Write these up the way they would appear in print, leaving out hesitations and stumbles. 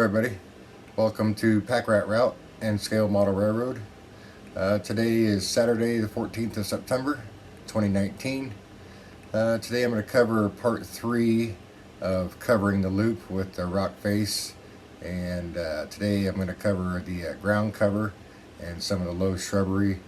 everybody. Welcome to Pack Rat Route and Scale Model Railroad. Today is Saturday the 14th of September 2019. Today I'm going to cover part 3 of covering the loop with the rock face, and today I'm going to cover the ground cover and some of the low shrubbery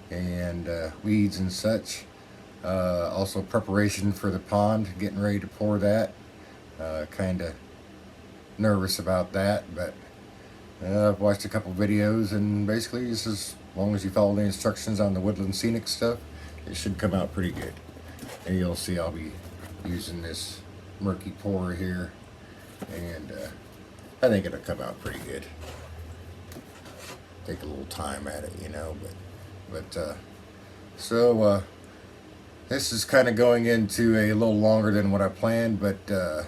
and weeds and such. Also preparation for the pond, getting ready to pour that. Kind of nervous about that, but I've watched a couple videos, and basically this is, as long as you follow the instructions on the woodland scenic stuff, it should come out pretty good. And you'll see I'll be using this murky pour here, and I think it'll come out pretty good. Take a little time at it, you know, but this is kind of going into a little longer than what I planned, but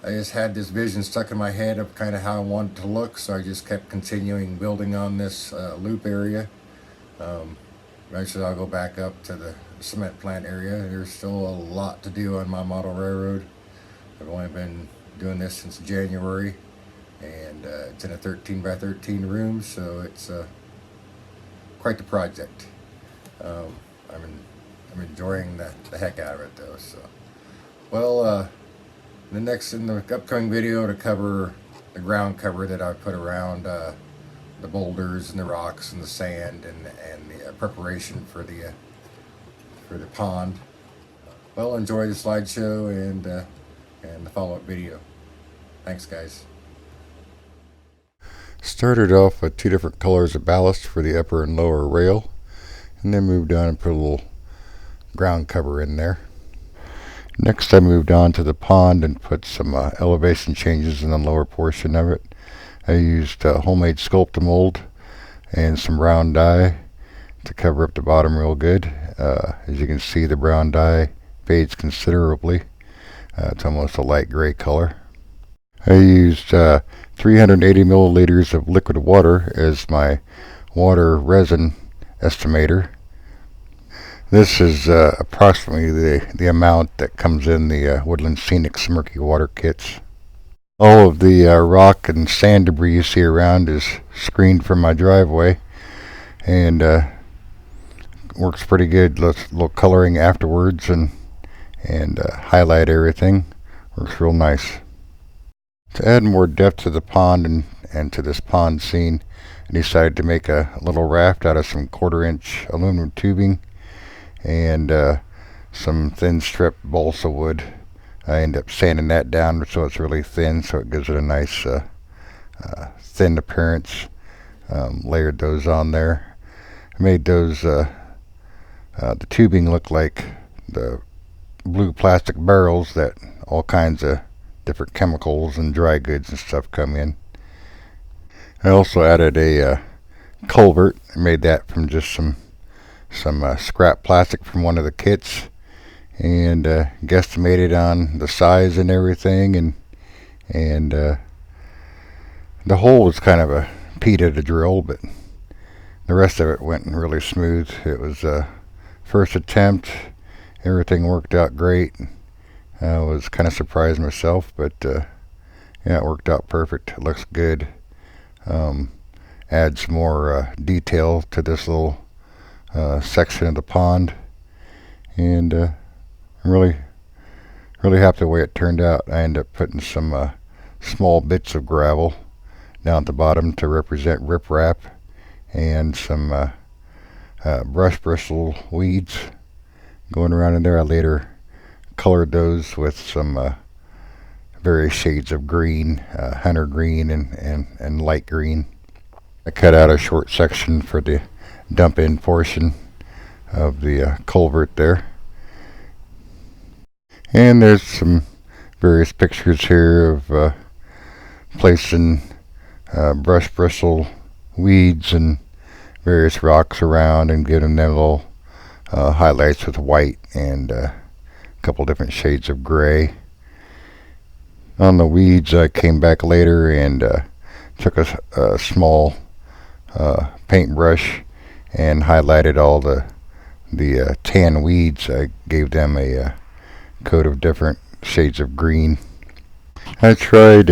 I just had this vision stuck in my head of kind of how I wanted it to look, so I just kept continuing building on this loop area. Eventually I'll go back up to the cement plant area. There's still a lot to do on my model railroad. I've only been doing this since January, and it's in a 13 by 13 room, so it's quite the project. I'm enjoying the heck out of it though. So, well, in the upcoming video to cover the ground cover that I put around the boulders and the rocks and the sand and the preparation for the pond. Well, enjoy the slideshow and the follow-up video. Thanks, guys. Started off with 2 different colors of ballast for the upper and lower rail, and then moved on and put a little ground cover in there. Next I moved on to the pond and put some elevation changes in the lower portion of it. I used homemade Sculptamold and some brown dye to cover up the bottom real good. As you can see, the brown dye fades considerably. It's almost a light gray color. I used 380 milliliters of liquid water as my water resin estimator. This is approximately the amount that comes in the Woodland Scenic Murky Water kits. All of the rock and sand debris you see around is screened from my driveway, and works pretty good. Little coloring afterwards and highlight everything. Works real nice. To add more depth to the pond and to this pond scene, I decided to make a little raft out of some 1/4-inch aluminum tubing and some thin strip balsa wood. I end up sanding that down so it's really thin, so it gives it a nice thin appearance. Layered those on there. I made those the tubing look like the blue plastic barrels that all kinds of different chemicals and dry goods and stuff come in. I also added a culvert. I made that from just some scrap plastic from one of the kits, and guesstimated on the size and everything, and the hole was kind of a Pete at a drill, but the rest of it went really smooth. It was first attempt. Everything worked out great. I was kind of surprised myself, but yeah, it worked out perfect. It looks good. Adds more detail to this little section of the pond, and I'm really happy the way it turned out. I ended up putting some small bits of gravel down at the bottom to represent riprap, and some brush bristle weeds going around in there. I later colored those with some various shades of green, hunter green and light green. I cut out a short section for the dump in portion of the culvert there, and there's some various pictures here of placing brush bristle weeds and various rocks around and giving them little highlights with white and a couple different shades of gray. On the weeds, I came back later and took a small paintbrush and highlighted all the tan weeds. I gave them a coat of different shades of green. I tried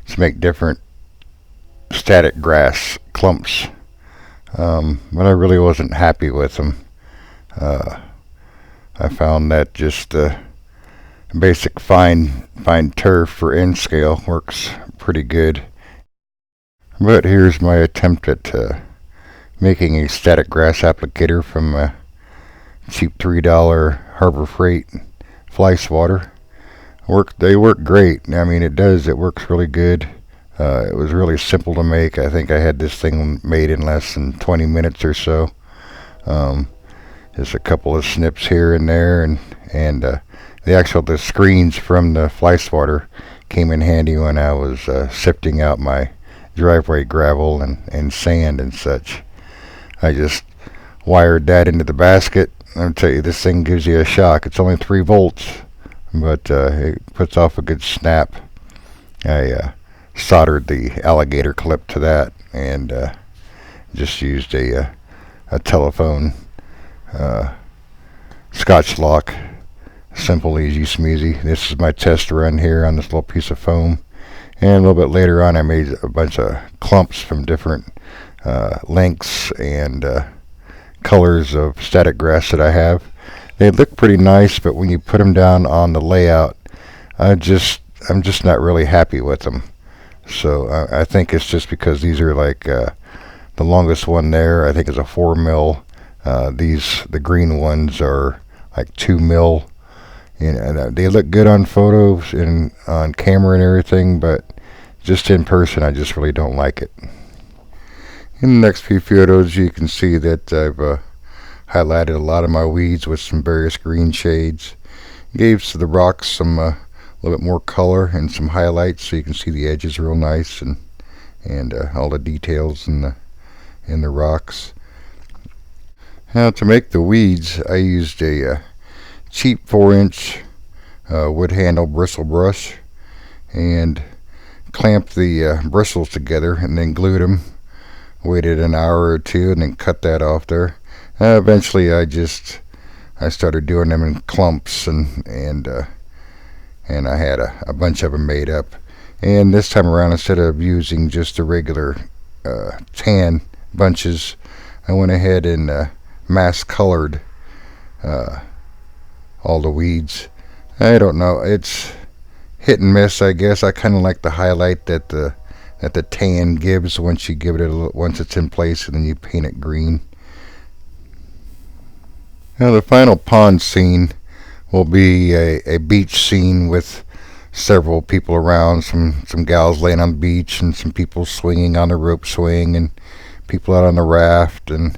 to make different static grass clumps. But I really wasn't happy with them. I found that just basic fine turf for N scale works pretty good. But here's my attempt at making a static grass applicator from a cheap $3 Harbor Freight fly swatter. They work great. I mean, it works really good. It was really simple to make. I think I had this thing made in less than 20 minutes or so. Just a couple of snips here and there, and the screens from the fly swatter came in handy when I was sifting out my driveway gravel and sand and such. I just wired that into the basket. I'll tell you, this thing gives you a shock. It's only 3 volts, but it puts off a good snap. I soldered the alligator clip to that and just used a telephone Scotch lock. Simple, easy, smeezy. This is my test run here on this little piece of foam. And a little bit later on, I made a bunch of clumps from different lengths and colors of static grass that I have. They look pretty nice, but when you put them down on the layout, I'm just not really happy with them. So I think it's just because these are like the longest one there, I think, is a 4 mil. The green ones are like 2 mil. And they look good on photos and on camera and everything, but just in person, I just really don't like it. In the next few photos, you can see that I've highlighted a lot of my weeds with some various green shades. Gave the rocks some a little bit more color and some highlights, so you can see the edges real nice and all the details in the rocks. Now, to make the weeds, I used a cheap 4-inch wood handle bristle brush and clamped the bristles together and then glued them. Waited an hour or two and then cut that off there. Eventually I started doing them in clumps and I had a bunch of them made up. And this time around, instead of using just the regular tan bunches, I went ahead and mass colored all the weeds. I don't know, it's hit and miss, I guess. I kind of like the highlight that the tan gives once you give it once it's in place, and then you paint it green. Now the final pond scene will be a beach scene with several people around, some gals laying on the beach and some people swinging on the rope swing and people out on the raft, and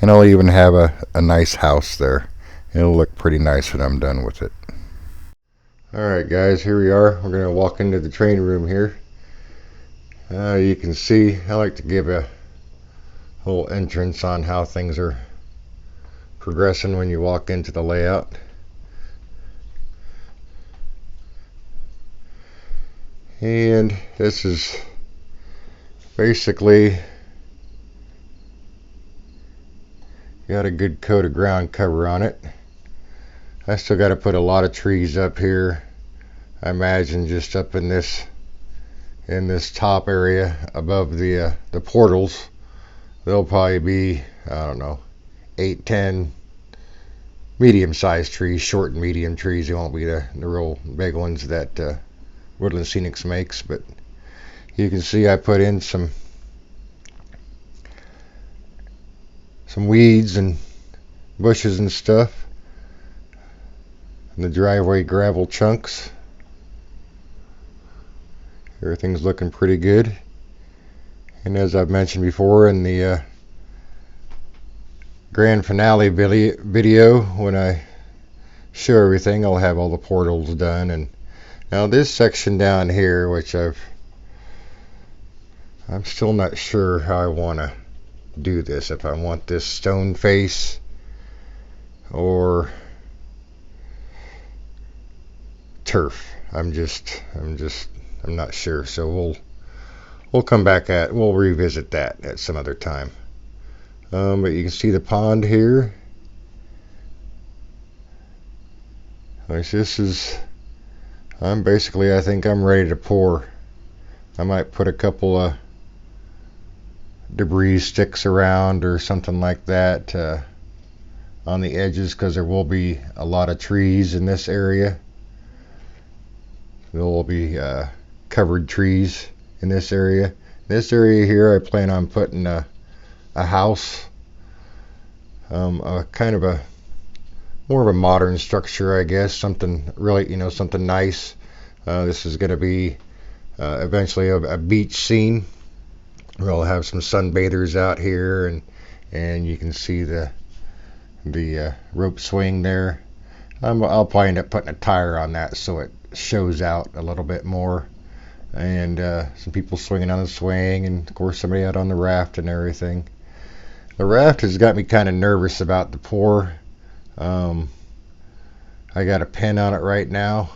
I'll even have a nice house there. It'll look pretty nice when I'm done with it. Alright guys, here we are. We're going to walk into the training room here. You can see I like to give a whole entrance on how things are progressing when you walk into the layout. And this is basically got a good coat of ground cover on it. I still got to put a lot of trees up here. I imagine just up in this top area above the portals, there'll probably be, I don't know, 8-10 medium-sized trees, short and medium trees. They won't be the real big ones that Woodland Scenics makes, but you can see I put in some weeds and bushes and stuff in the driveway gravel chunks. Everything's looking pretty good. And as I've mentioned before, in the grand finale video, when I show everything, I'll have all the portals done. And now this section down here, which I'm still not sure how I want to do this, if I want this stone face or turf. I'm not sure, so we'll revisit that at some other time. But you can see the pond here. Like, this is I think I'm ready to pour. I might put a couple of debris sticks around or something like that on the edges, because there will be a lot of trees in this area. There will be covered trees in this area. This area here, I plan on putting a house, kind of a more of a modern structure, I guess. Something really, something nice. This is going to be eventually a beach scene. We'll have some sunbathers out here, and you can see the rope swing there. I'll probably end up putting a tire on that so it shows out a little bit more, and some people swinging on the swing, and of course somebody out on the raft and everything. The raft has got me kind of nervous about the pour. I got a pin on it right now.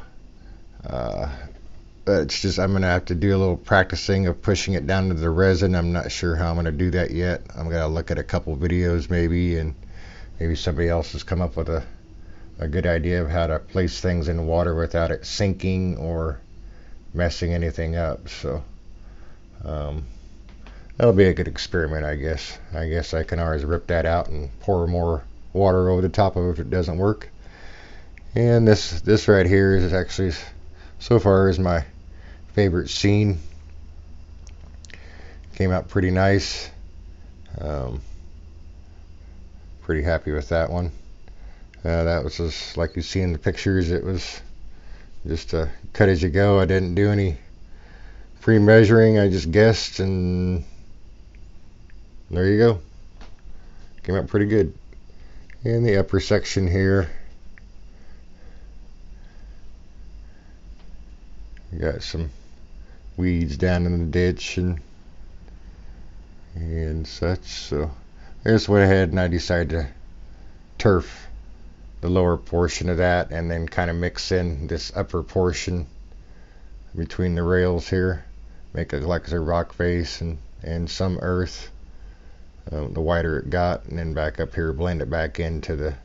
It's just, I'm going to have to do a little practicing of pushing it down to the resin. I'm not sure how I'm going to do that yet. I'm going to look at a couple videos maybe, and maybe somebody else has come up with a good idea of how to place things in water without it sinking or messing anything up. So that'll be a good experiment, I guess. I guess I can always rip that out and pour more water over the top of it if it doesn't work. And this right here is actually, so far, is my favorite scene. Came out pretty nice. Pretty happy with that one. That was just like you see in the pictures. It was just a cut as you go. I didn't do any pre-measuring. I just guessed, and there you go. Came out pretty good. In the upper section here, we got some weeds down in the ditch and such. So I just went ahead and I decided to turf the lower portion of that, and then kind of mix in this upper portion between the rails here, make it like a rock face and some earth, the wider it got, and then back up here blend it back into the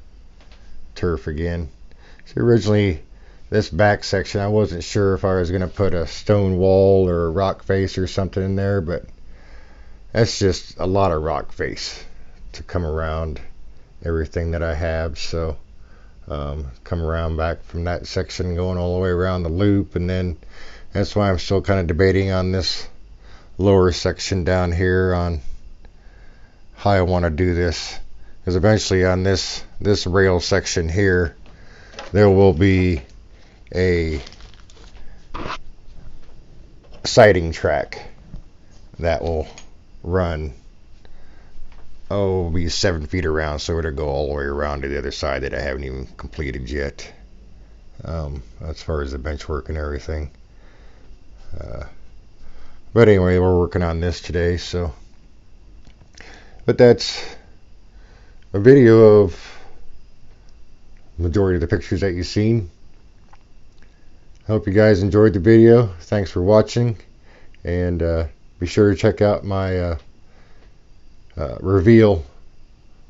turf again. So originally this back section, I wasn't sure if I was going to put a stone wall or a rock face or something in there, but that's just a lot of rock face to come around everything that I have. So come around back from that section, going all the way around the loop, and then that's why I'm still kind of debating on this lower section down here on how I want to do this, because eventually on this rail section here there will be a siding track that will run, be 7 feet around, so it'll go all the way around to the other side that I haven't even completed yet, as far as the bench work and everything. But anyway, we're working on this today. So, but that's a video of majority of the pictures that you've seen. I hope you guys enjoyed the video. Thanks for watching, and be sure to check out my reveal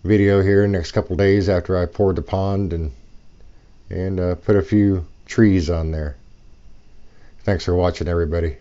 video here in the next couple days after I poured the pond and put a few trees on there. Thanks for watching, everybody.